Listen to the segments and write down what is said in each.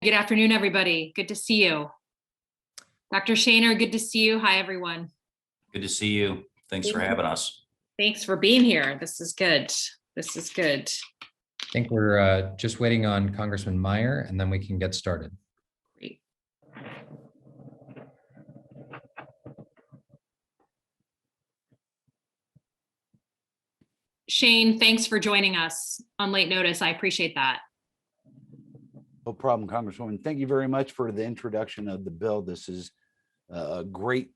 Good afternoon, everybody. Good to see you. Dr. Shaner, good to see you. Hi, everyone. Good to see you. Thanks for having us. Thanks for being here. This is good. This is good. I think we're just waiting on Congressman Meijer, and then we can get started. Great. Shane, thanks for joining us on late notice. I appreciate that. No problem, Congresswoman. Thank you very much for the introduction of the bill. This is a great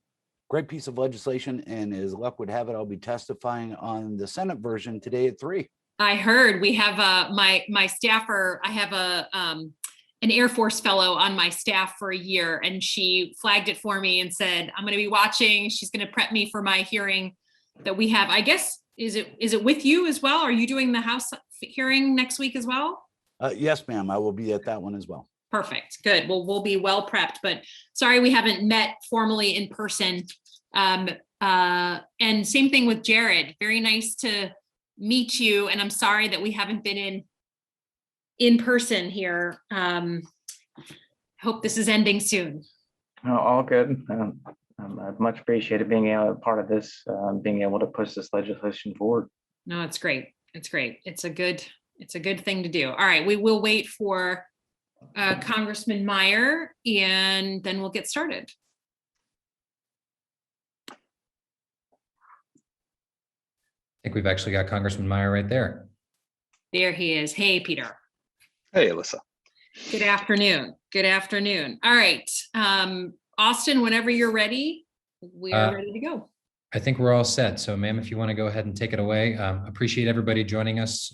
piece of legislation, and as luck would have it, I'll be testifying on the Senate version today at 3. I heard we have my staffer. I have an Air Force fellow on my staff for a year, and she flagged it for me and said, I'm going to be watching. She's going to prep me for my hearing that we have. I guess, is it with you as well? Are you doing the House hearing next week as well? Yes, ma'am. I will be at that one as well. Perfect. Good. Well, we'll be well prepped, but sorry we haven't met formally in person. And same thing with Jared. Very nice to meet you. And I'm sorry that we haven't been in person here. Hope this is ending soon. No, all good. I've much appreciated being a part of this, being able to push this legislation forward. No, it's great. It's great. It's a good thing to do. All right, we will wait for Congressman Meijer, and then we'll get started. I think we've actually got Congressman Meijer right there. There he is. Hey, Peter. Hey, Alyssa. Good afternoon. Good afternoon. All right. Austin, whenever you're ready, we are ready to go. I think we're all set. So, ma'am, if you want to go ahead and take it away. Appreciate everybody joining us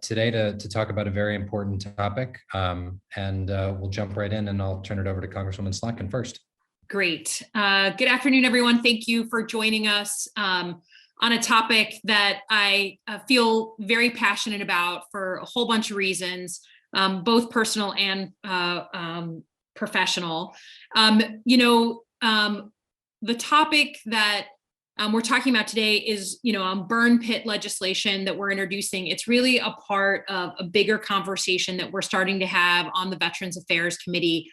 today to talk about a very important topic. And we'll jump right in, and I'll turn it over to Congresswoman Slotkin first. Great. Good afternoon, everyone. Thank you for joining us on a topic that I feel very passionate about for a whole bunch of reasons, both personal and professional. The topic that we're talking about today is, burn pit legislation that we're introducing. It's really a part of a bigger conversation that we're starting to have on the Veterans Affairs Committee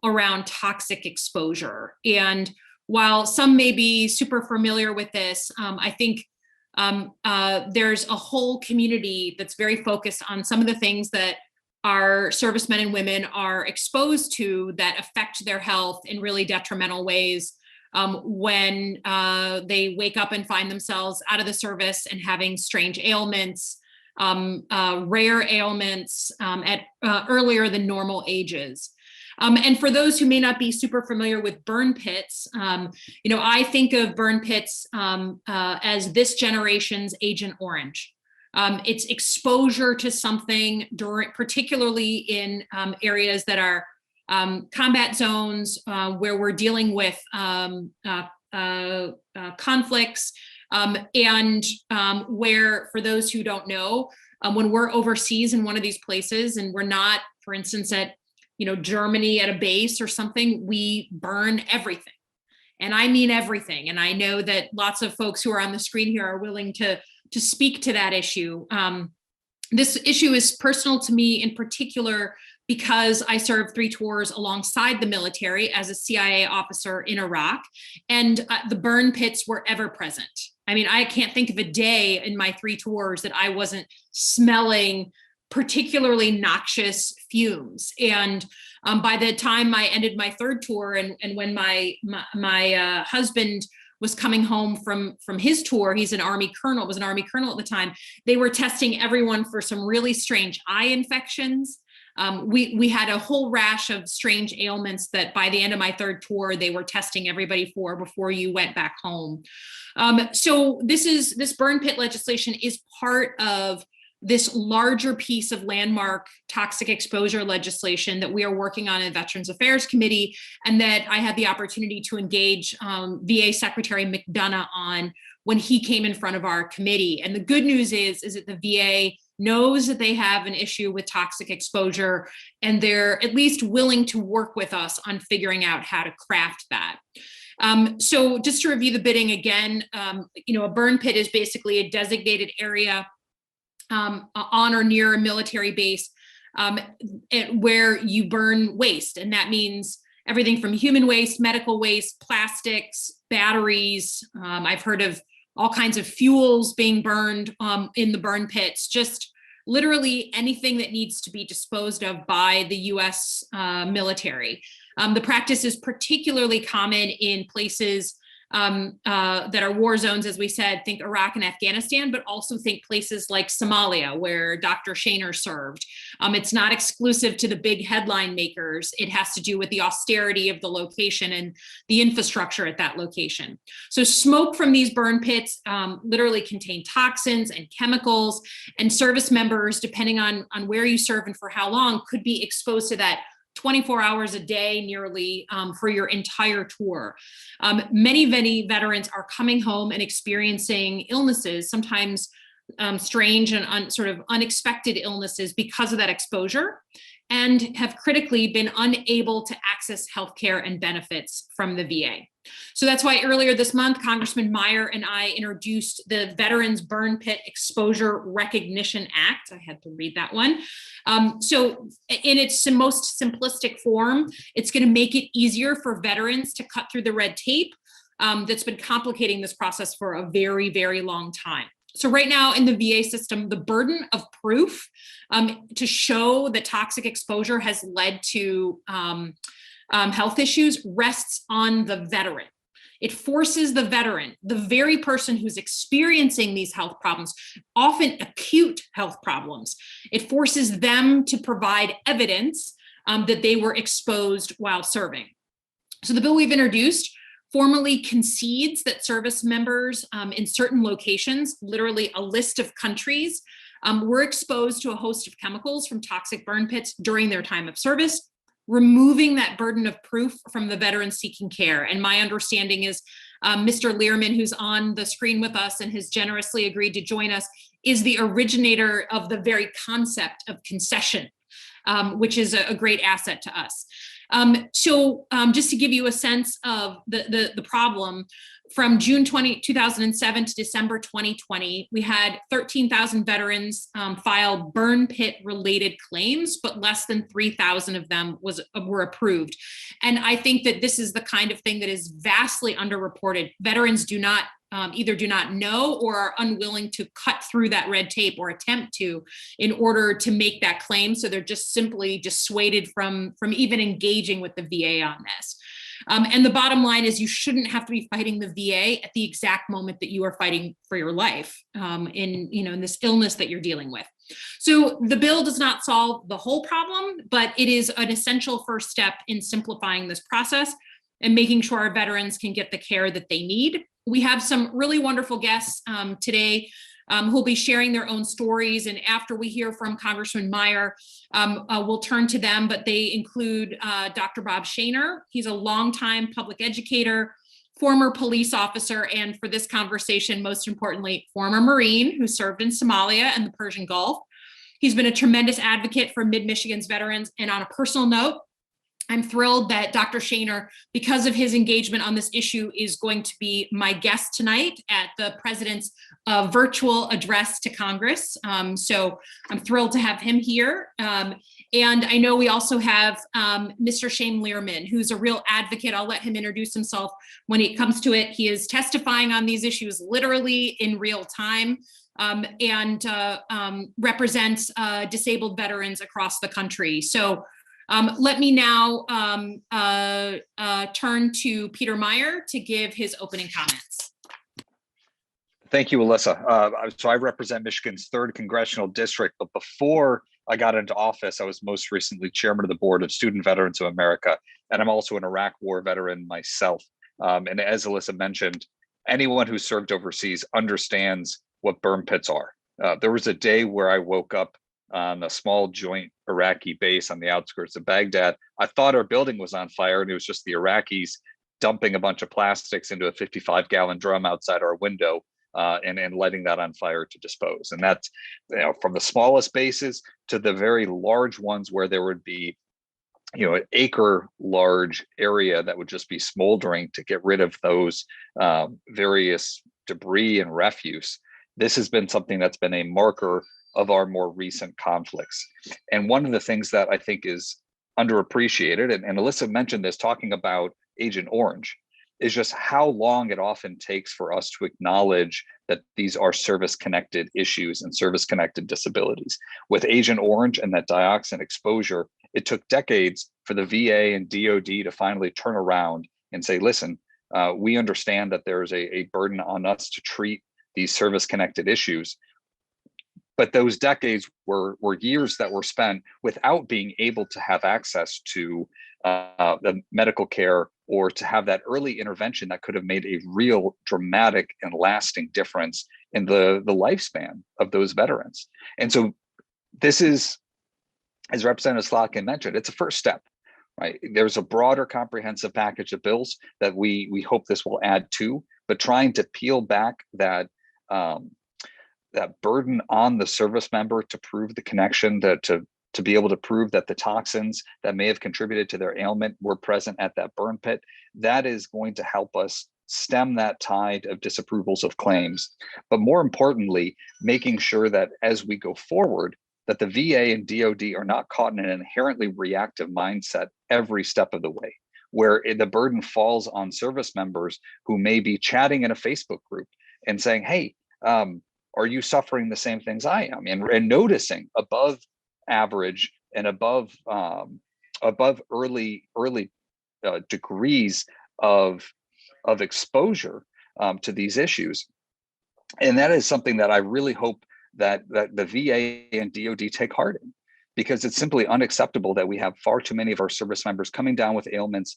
around toxic exposure. And while some may be super familiar with this, I think there's a whole community that's very focused on some of the things that our servicemen and women are exposed to that affect their health in really detrimental ways. When they wake up and find themselves out of the service and having strange ailments, rare ailments at earlier than normal ages. And for those who may not be super familiar with burn pits, I think of burn pits as this generation's Agent Orange. It's exposure to something particularly in areas that are combat zones where we're dealing with conflicts, and where, for those who don't know, when we're overseas in one of these places and we're not, for instance, at Germany at a base or something, we burn everything. And I mean everything. And I know that lots of folks who are on the screen here are willing to speak to that issue. This issue is personal to me in particular because I served 3 tours alongside the military as a CIA officer in Iraq, and the burn pits were ever present. I mean, I can't think of a day in my 3 tours that I wasn't smelling particularly noxious fumes. And by the time I ended my 3rd tour, and when my husband was coming home from his tour, was an Army colonel at the time, they were testing everyone for some really strange eye infections. We had a whole rash of strange ailments that by the end of my 3rd tour, they were testing everybody for before you went back home. So this burn pit legislation is part of this larger piece of landmark toxic exposure legislation that we are working on in the Veterans Affairs Committee, and that I had the opportunity to engage VA Secretary McDonough on when he came in front of our committee. And the good news is that the VA knows that they have an issue with toxic exposure, and they're at least willing to work with us on figuring out how to craft that. So just to review the bidding again, a burn pit is basically a designated area on or near a military base where you burn waste. And that means everything from human waste, medical waste, plastics, batteries. I've heard of all kinds of fuels being burned in the burn pits, just literally anything that needs to be disposed of by the US military. The practice is particularly common in places that are war zones, as we said, think Iraq and Afghanistan, but also think places like Somalia, where Dr. Shaner served. It's not exclusive to the big headline makers. It has to do with the austerity of the location and the infrastructure at that location. So smoke from these burn pits literally contain toxins and chemicals, and service members, depending on where you serve and for how long, could be exposed to that 24 hours a day nearly for your entire tour. Many veterans are coming home and experiencing illnesses, sometimes strange and sort of unexpected illnesses because of that exposure, and have critically been unable to access healthcare and benefits from the VA. So that's why earlier this month, Congressman Meijer and I introduced the Veterans Burn Pit Exposure Recognition Act. I had to read that one. So in its most simplistic form, it's going to make it easier for veterans to cut through the red tape that's been complicating this process for a very, very long time. So right now in the VA system, the burden of proof to show that toxic exposure has led to health issues rests on the veteran. It forces the veteran, the very person who's experiencing these health problems, often acute health problems, it forces them to provide evidence that they were exposed while serving. So the bill we've introduced formally concedes that service members in certain locations, literally a list of countries, were exposed to a host of chemicals from toxic burn pits during their time of service, removing that burden of proof from the veteran seeking care. And my understanding is Mr. Learman, who's on the screen with us and has generously agreed to join us, is the originator of the very concept of concession, which is a great asset to us. So just to give you a sense of the problem, from June 2007 to December 2020, we had 13,000 veterans file burn pit related claims, but less than 3,000 of them were approved. And I think that this is the kind of thing that is vastly underreported. Veterans either do not know or are unwilling to cut through that red tape or attempt to in order to make that claim. So they're just simply dissuaded from even engaging with the VA on this. And the bottom line is you shouldn't have to be fighting the VA at the exact moment that you are fighting for your life in this illness that you're dealing with. So the bill does not solve the whole problem, but it is an essential first step in simplifying this process and making sure our veterans can get the care that they need. We have some really wonderful guests today who'll be sharing their own stories. And after we hear from Congressman Meijer, we'll turn to them, but they include Dr. Bob Shaner. He's a longtime public educator, former police officer, and for this conversation, most importantly, former Marine who served in Somalia and the Persian Gulf. He's been a tremendous advocate for Mid-Michigan's veterans. And on a personal note, I'm thrilled that Dr. Shaner, because of his engagement on this issue, is going to be my guest tonight at the president's virtual address to Congress. So I'm thrilled to have him here. And I know we also have Mr. Shane Learman, who's a real advocate. I'll let him introduce himself when it comes to it. He is testifying on these issues literally in real time and represents disabled veterans across the country. So let me now turn to Peter Meijer to give his opening comments. Thank you, Elissa. So I represent Michigan's 3rd Congressional District, but before I got into office, I was most recently chairman of the board of Student Veterans of America, and I'm also an Iraq War veteran myself. And as Elissa mentioned, anyone who served overseas understands what burn pits are. There was a day where I woke up on a small joint Iraqi base on the outskirts of Baghdad. I thought our building was on fire, and it was just the Iraqis dumping a bunch of plastics into a 55-gallon drum outside our window and letting that on fire to dispose. And that's, from the smallest bases to the very large ones where there would be, an acre large area that would just be smoldering to get rid of those various debris and refuse. This has been something that's been a marker of our more recent conflicts. And one of the things that I think is underappreciated, and Elissa mentioned this talking about Agent Orange, is just how long it often takes for us to acknowledge that these are service-connected issues and service-connected disabilities. With Agent Orange and that dioxin exposure, it took decades for the VA and DoD to finally turn around and say, listen, we understand that there's a burden on us to treat these service-connected issues. But those decades were years that were spent without being able to have access to the medical care or to have that early intervention that could have made a real dramatic and lasting difference in the lifespan of those veterans. And so this is, as Representative Slotkin mentioned, it's a first step, right? There's a broader comprehensive package of bills that we hope this will add to, but trying to peel back that burden on the service member to prove the connection, to be able to prove that the toxins that may have contributed to their ailment were present at that burn pit, that is going to help us stem that tide of disapprovals of claims. But more importantly, making sure that as we go forward, that the VA and DoD are not caught in an inherently reactive mindset every step of the way, where the burden falls on service members who may be chatting in a Facebook group and saying, hey, are you suffering the same things I am? And noticing above average and above early degrees of exposure to these issues. And that is something that I really hope that the VA and DoD take heart in, because it's simply unacceptable that we have far too many of our service members coming down with ailments,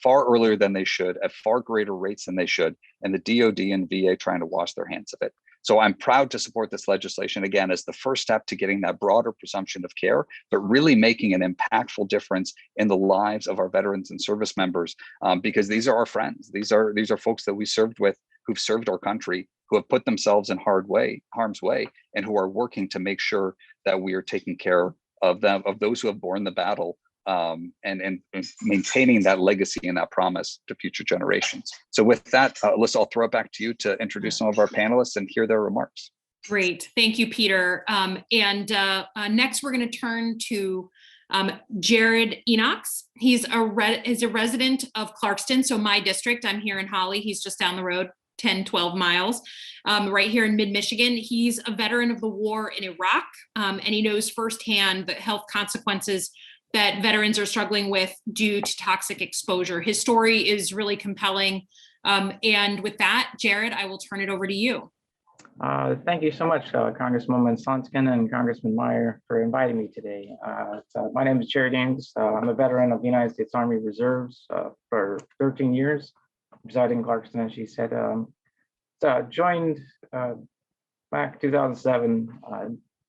far earlier than they should, at far greater rates than they should, and the DoD and VA trying to wash their hands of it. So I'm proud to support this legislation, again, as the first step to getting that broader presumption of care, but really making an impactful difference in the lives of our veterans and service members, because these are our friends. These are folks that we served with, who've served our country, who have put themselves in harm's way, and who are working to make sure that we are taking care of them, of those who have borne the battle, and maintaining that legacy and that promise to future generations. So with that, Elissa, I'll throw it back to you to introduce some of our panelists and hear their remarks. Great. Thank you, Peter. Next, we're going to turn to Jared Enox. He's a resident of Clarkston, so my district. I'm here in Holly. He's just down the road, 10, 12 miles, right here in mid-Michigan. He's a veteran of the war in Iraq, and he knows firsthand the health consequences that veterans are struggling with due to toxic exposure. His story is really compelling. And with that, Jared, I will turn it over to you. Thank you so much, Congresswoman Slotkin and Congressman Meijer, for inviting me today. My name is Jared Enox. I'm a veteran of the United States Army Reserves for 13 years, residing in Clarkston, as she said. Joined back 2007,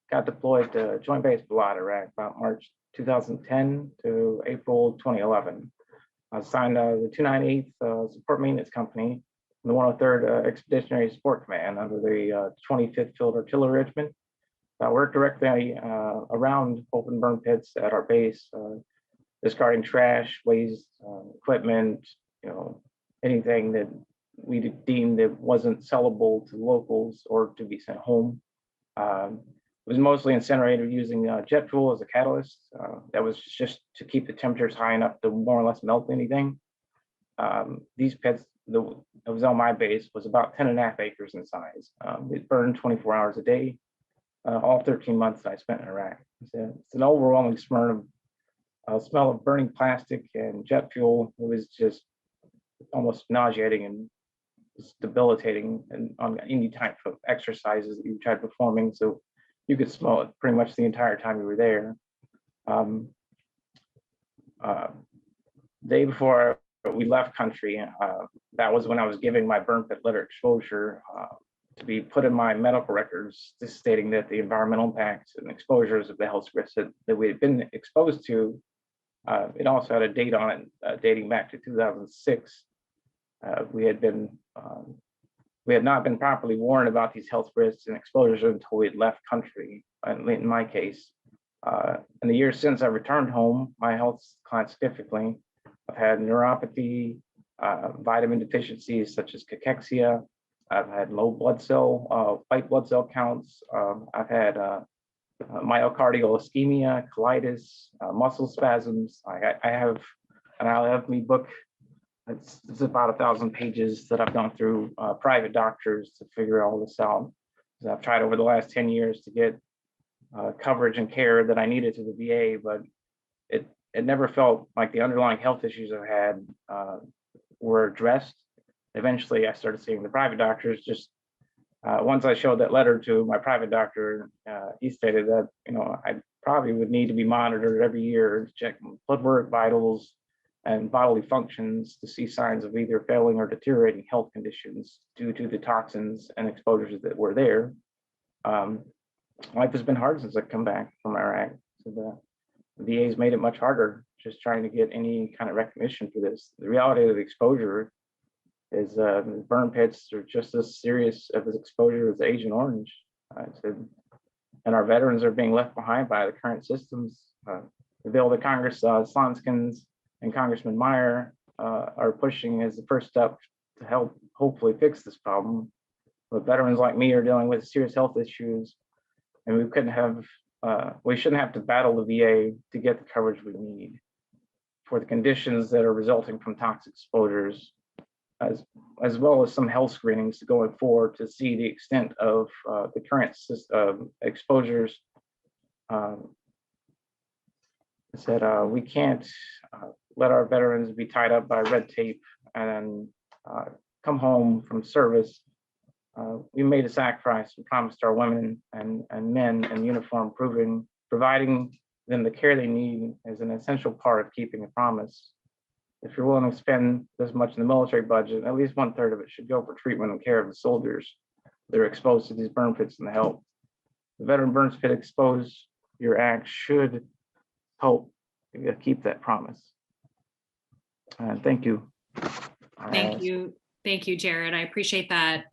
got deployed to Joint Base Balad, Iraq, about March 2010 to April 2011. I signed the 298th Support Maintenance Company, the 103rd Expeditionary Support Command under the 25th Field Artillery Regiment. I worked directly around open burn pits at our base, discarding trash, waste, equipment, anything that we deemed that wasn't sellable to locals or to be sent home. It was mostly incinerated using jet fuel as a catalyst. That was just to keep the temperatures high enough to more or less melt anything. These pits that was on my base was about 10.5 acres in size. It burned 24 hours a day, all 13 months that I spent in Iraq. It's an overwhelming smell of burning plastic and jet fuel. It was just almost nauseating and debilitating, and on any type of exercises that you tried performing. So you could smell it pretty much the entire time you were there. Day before we left country, that was when I was giving my burn pit litter exposure to be put in my medical records, just stating that the environmental impacts and exposures of the health risks that we had been exposed to. It also had a date on it dating back to 2006. We had not been properly warned about these health risks and exposures until we had left country, in my case. In the years since I returned home, my health declined significantly. I've had neuropathy, vitamin deficiencies such as cachexia. I've had low blood cell, white blood cell counts. I've had myocardial ischemia, colitis, muscle spasms. I have an anatomy book. It's about 1,000 pages that I've gone through private doctors to figure all this out. So I've tried over the last 10 years to get coverage and care that I needed to the VA, but it never felt like the underlying health issues I've had were addressed. Eventually, I started seeing the private doctors. Just once I showed that letter to my private doctor, he stated that I probably would need to be monitored every year to check blood work, vitals, and bodily functions to see signs of either failing or deteriorating health conditions due to the toxins and exposures that were there. Life has been hard since I've come back from Iraq. So the VA's made it much harder just trying to get any kind of recognition for this. The reality of the exposure is burn pits are just as serious of an exposure as Agent Orange. And our veterans are being left behind by the current systems. The bill that Congress Slotkin and Congressman Meijer are pushing as the first step to help hopefully fix this problem. But veterans like me are dealing with serious health issues, and we shouldn't have to battle the VA to get the coverage we need for the conditions that are resulting from toxic exposures, as well as some health screenings going forward to see the extent of the current exposures. We can't let our veterans be tied up by red tape and come home from service. We made a sacrifice and promised our women and men in uniform, providing them the care they need is an essential part of keeping a promise. If you're willing to spend this much in the military budget, at least 1/3 of it should go for treatment and care of the soldiers that are exposed to these burn pits and the help. The Veteran Burns Pit Expose Your Act should help keep that promise. Thank you. Thank you, Jared. I appreciate that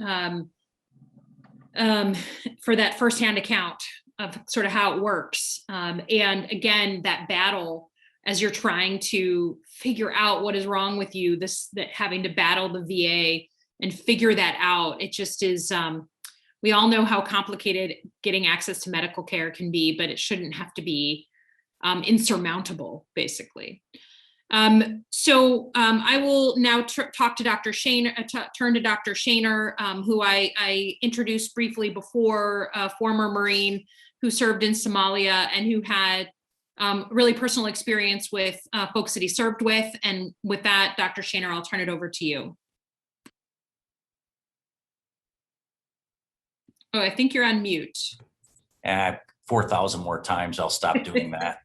for that firsthand account of sort of how it works. And again, that battle as you're trying to figure out what is wrong with you, that having to battle the VA and figure that out, it just is, we all know how complicated getting access to medical care can be, but it shouldn't have to be insurmountable, basically. So I will now talk to Dr. Shaner, turn to Dr. Shaner, who I introduced briefly before, a former Marine who served in Somalia and who had really personal experience with folks that he served with. And with that, Dr. Shaner, I'll turn it over to you. Oh, I think you're on mute. 4,000 more times, I'll stop doing that.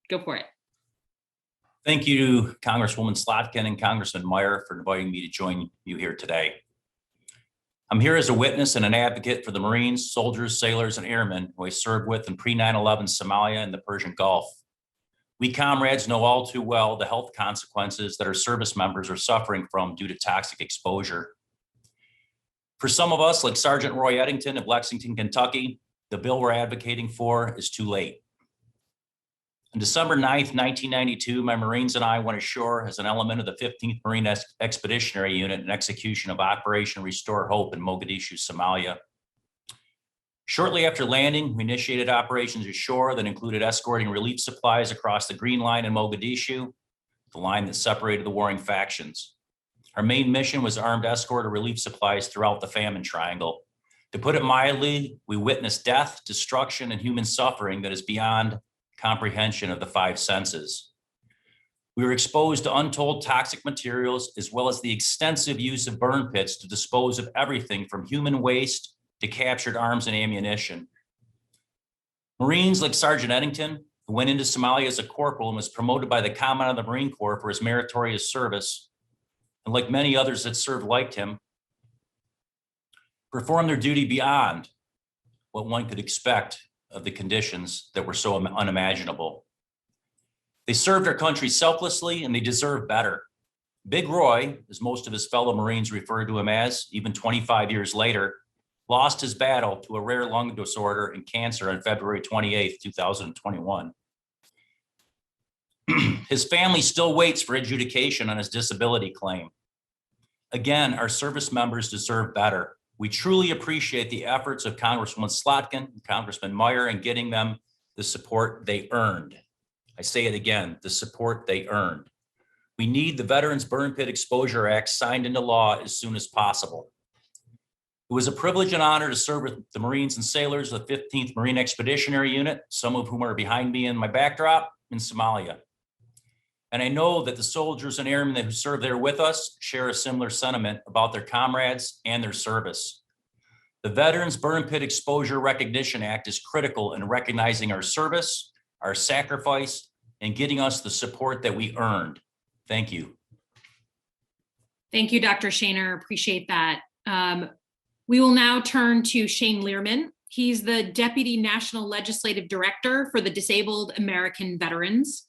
Go for it. Thank you to Congresswoman Slotkin and Congressman Meijer for inviting me to join you here today. I'm here as a witness and an advocate for the Marines, soldiers, sailors, and airmen who I served with in pre-9/11 Somalia and the Persian Gulf. We comrades know all too well the health consequences that our service members are suffering from due to toxic exposure. For some of us, like Sergeant Roy Eddington of Lexington, Kentucky, the bill we're advocating for is too late. On December 9th, 1992, my Marines and I went ashore as an element of the 15th Marine Expeditionary Unit in execution of Operation Restore Hope in Mogadishu, Somalia. Shortly after landing, we initiated operations ashore that included escorting relief supplies across the Green Line in Mogadishu, the line that separated the warring factions. Our main mission was armed escort of relief supplies throughout the famine triangle. To put it mildly, we witnessed death, destruction, and human suffering that is beyond comprehension of the five senses. We were exposed to untold toxic materials, as well as the extensive use of burn pits to dispose of everything from human waste to captured arms and ammunition. Marines like Sergeant Eddington, who went into Somalia as a corporal and was promoted by the Commandant of the Marine Corps for his meritorious service, and like many others that served like him, performed their duty beyond what one could expect of the conditions that were so unimaginable. They served our country selflessly, and they deserve better. Big Roy, as most of his fellow Marines referred to him as, even 25 years later, lost his battle to a rare lung disorder and cancer on February 28th, 2021. His family still waits for adjudication on his disability claim. Again, our service members deserve better. We truly appreciate the efforts of Congresswoman Slotkin, Congressman Meijer, in getting them the support they earned. I say it again, the support they earned. We need the Veterans Burn Pit Exposure Act signed into law as soon as possible. It was a privilege and honor to serve with the Marines and sailors of the 15th Marine Expeditionary Unit, some of whom are behind me in my backdrop, in Somalia. And I know that the soldiers and airmen who serve there with us share a similar sentiment about their comrades and their service. The Veterans Burn Pit Exposure Recognition Act is critical in recognizing our service, our sacrifice, and getting us the support that we earned. Thank you. Thank you, Dr. Shaner. Appreciate that. We will now turn to Shane Learman. He's the Deputy National Legislative Director for the Disabled American Veterans.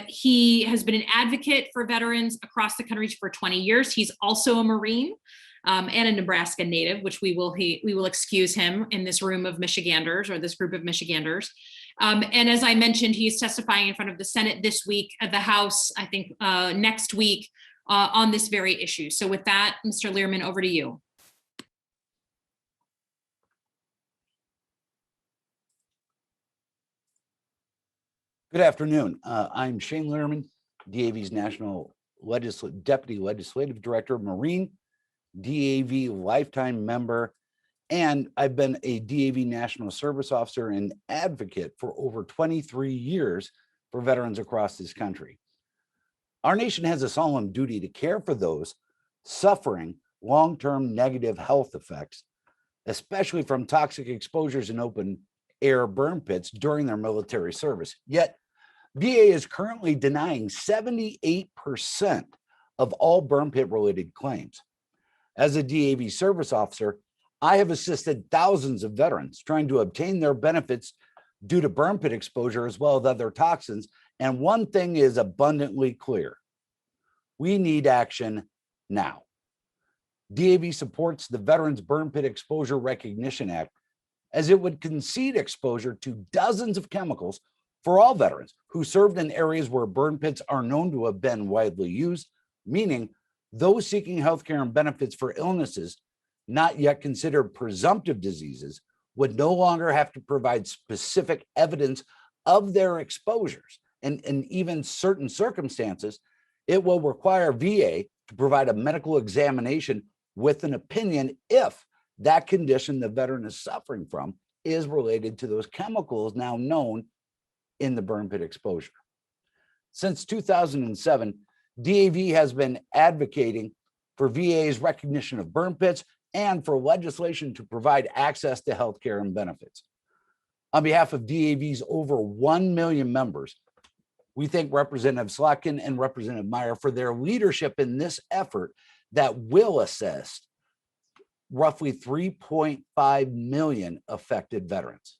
He has been an advocate for veterans across the country for 20 years. He's also a Marine and a Nebraska native, which we will excuse him in this room of Michiganders, or this group of Michiganders. And as I mentioned, he's testifying in front of the Senate this week, at the House, I think next week, on this very issue. So with that, Mr. Learman, over to you. Good afternoon. I'm Shane Learman, DAV's Deputy Legislative Director, Marine, DAV lifetime member, and I've been a DAV National Service Officer and advocate for over 23 years for veterans across this country. Our nation has a solemn duty to care for those suffering long-term negative health effects, especially from toxic exposures in open air burn pits during their military service. Yet, VA is currently denying 78% of all burn pit related claims. As a DAV service officer, I have assisted thousands of veterans trying to obtain their benefits due to burn pit exposure as well as other toxins. And one thing is abundantly clear: we need action now. DAV supports the Veterans Burn Pit Exposure Recognition Act, as it would concede exposure to dozens of chemicals for all veterans who served in areas where burn pits are known to have been widely used, meaning those seeking healthcare and benefits for illnesses not yet considered presumptive diseases would no longer have to provide specific evidence of their exposures. And in even certain circumstances, it will require VA to provide a medical examination with an opinion if that condition the veteran is suffering from is related to those chemicals now known in the burn pit exposure. Since 2007, DAV has been advocating for VA's recognition of burn pits and for legislation to provide access to healthcare and benefits. On behalf of DAV's over 1 million members, we thank Representative Slotkin and Representative Meijer for their leadership in this effort that will assist roughly 3.5 million affected veterans.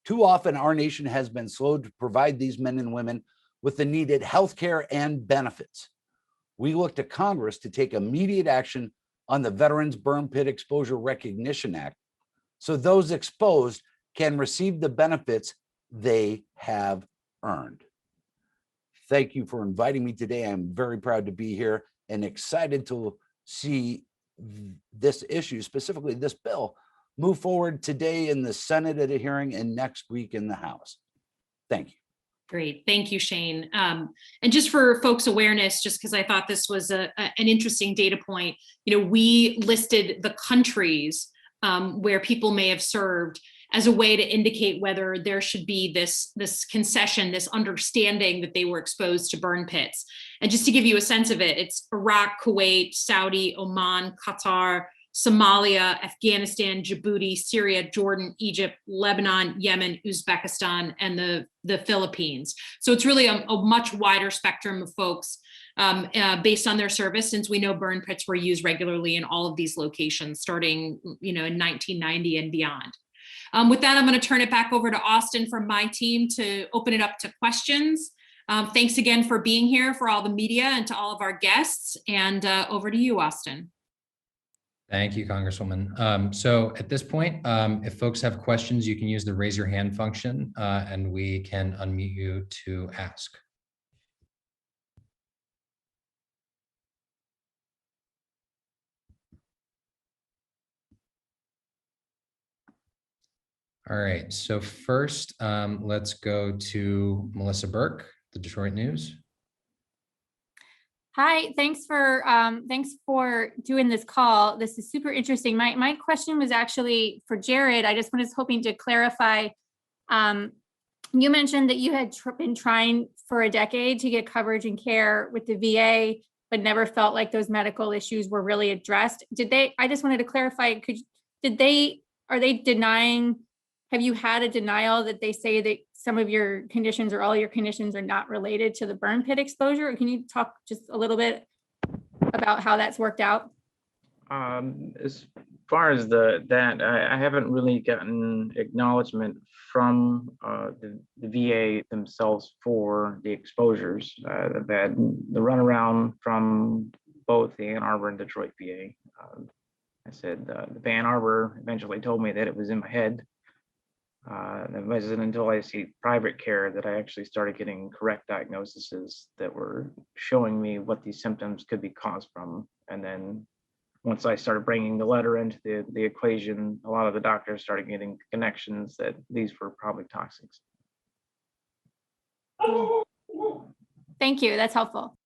Too often, our nation has been slow to provide these men and women with the needed healthcare and benefits. We look to Congress to take immediate action on the Veterans Burn Pit Exposure Recognition Act, so those exposed can receive the benefits they have earned. Thank you for inviting me today. I'm very proud to be here and excited to see this issue, specifically this bill, move forward today in the Senate at a hearing and next week in the House. Thank you. Great. Thank you, Shane. And just for folks' awareness, just because I thought this was an interesting data point, we listed the countries where people may have served as a way to indicate whether there should be this concession, this understanding that they were exposed to burn pits. And just to give you a sense of it, it's Iraq, Kuwait, Saudi, Oman, Qatar, Somalia, Afghanistan, Djibouti, Syria, Jordan, Egypt, Lebanon, Yemen, Uzbekistan, and the Philippines. So it's really a much wider spectrum of folks based on their service, since we know burn pits were used regularly in all of these locations starting in 1990 and beyond. With that, I'm going to turn it back over to Austin from my team to open it up to questions. Thanks again for being here, for all the media, and to all of our guests. And over to you, Austin. Thank you, Congresswoman. So at this point, if folks have questions, you can use the raise your hand function and we can unmute you to ask. All right, so first, let's go to Melissa Burke, the Detroit News. Hi, thanks for doing this call. This is super interesting. My question was actually for Jared. I just was hoping to clarify. You mentioned that you had been trying for a decade to get coverage and care with the VA, but never felt like those medical issues were really addressed. I just wanted to clarify, are they denying, have you had a denial that they say that some of your conditions or all your conditions are not related to the burn pit exposure? Or can you talk just a little bit about how that's worked out? As far as I haven't really gotten acknowledgement from the VA themselves for the exposures. I've had the runaround from both the Ann Arbor and Detroit VA. I said the Ann Arbor eventually told me that it was in my head. It wasn't until I see private care that I actually started getting correct diagnoses that were showing me what these symptoms could be caused from. And then once I started bringing the letter into the equation, a lot of the doctors started getting connections that these were probably toxics. Thank you. That's helpful.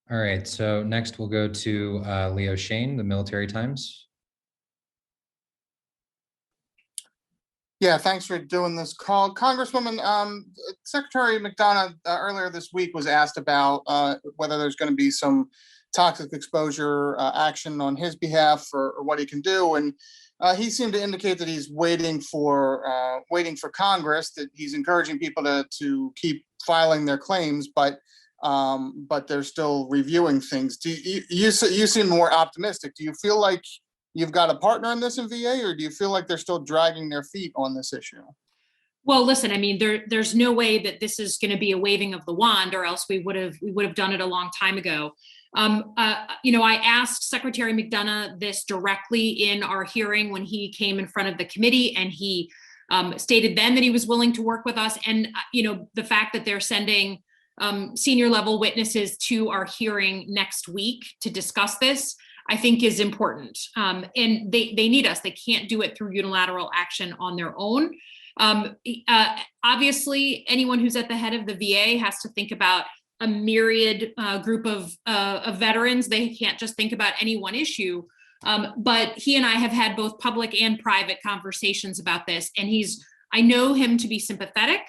All right, so next we'll go to Leo Shane, the Military Times. Yeah, thanks for doing this call. Congresswoman, Secretary McDonough earlier this week was asked about whether there's going to be some toxic exposure action on his behalf or what he can do. And he seemed to indicate that he's waiting for Congress, that he's encouraging people to keep filing their claims, but they're still reviewing things. You seem more optimistic. Do you feel like you've got a partner in this in VA, or do you feel like they're still dragging their feet on this issue? Well, listen, I mean, there's no way that this is going to be a waving of the wand, or else we would have done it a long time ago. I asked Secretary McDonough this directly in our hearing when he came in front of the committee, and he stated then that he was willing to work with us. And the fact that they're sending senior level witnesses to our hearing next week to discuss this, I think is important. And they need us. They can't do it through unilateral action on their own. Obviously, anyone who's at the head of the VA has to think about a myriad group of veterans. They can't just think about any one issue. But he and I have had both public and private conversations about this. And I know him to be sympathetic.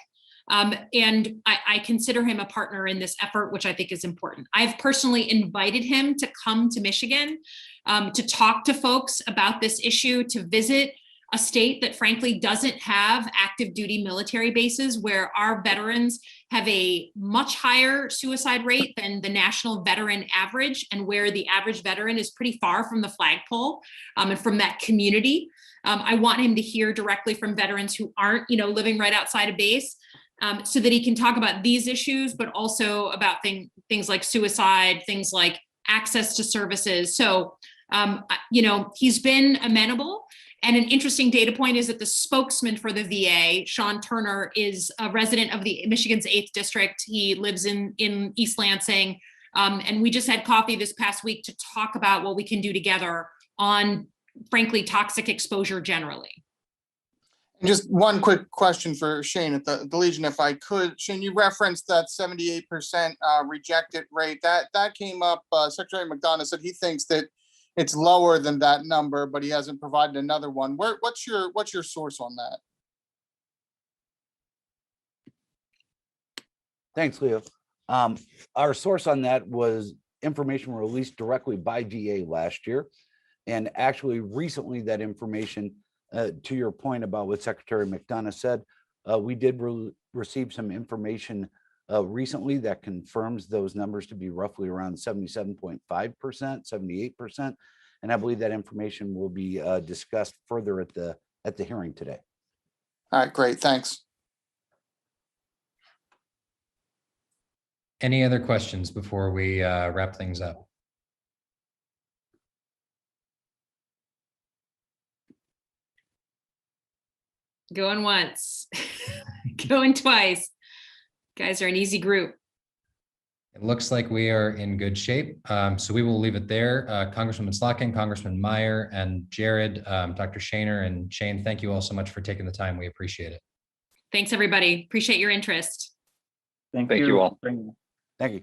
And I consider him a partner in this effort, which I think is important. I've personally invited him to come to Michigan to talk to folks about this issue, to visit a state that frankly doesn't have active duty military bases, where our veterans have a much higher suicide rate than the national veteran average, and where the average veteran is pretty far from the flagpole and from that community. I want him to hear directly from veterans who aren't, living right outside a base. So that he can talk about these issues, but also about things like suicide, things like access to services. So, he's been amenable. And an interesting data point is that the spokesman for the VA, Sean Turner, is a resident of the Michigan's 8th District. He lives in East Lansing. And we just had coffee this past week to talk about what we can do together on, frankly, toxic exposure generally. And just one quick question for Shane at the Legion, if I could. Shane, you referenced that 78% rejected rate. That came up. Secretary McDonough said he thinks that it's lower than that number, but he hasn't provided another one. What's your source on that? Thanks, Leo. Our source on that was information released directly by VA last year. And actually recently that information, to your point about what Secretary McDonough said, we did receive some information recently that confirms those numbers to be roughly around 77.5%, 78%. And I believe that information will be discussed further at the hearing today. All right, great, thanks. Any other questions before we wrap things up? Going once, going twice. Guys are an easy group. It looks like we are in good shape. So we will leave it there. Congresswoman Slotkin, Congressman Meijer, and Jared, Dr. Shaner, and Shane, thank you all so much for taking the time. We appreciate it. Thanks, everybody. Appreciate your interest. Thank you all. Thank you.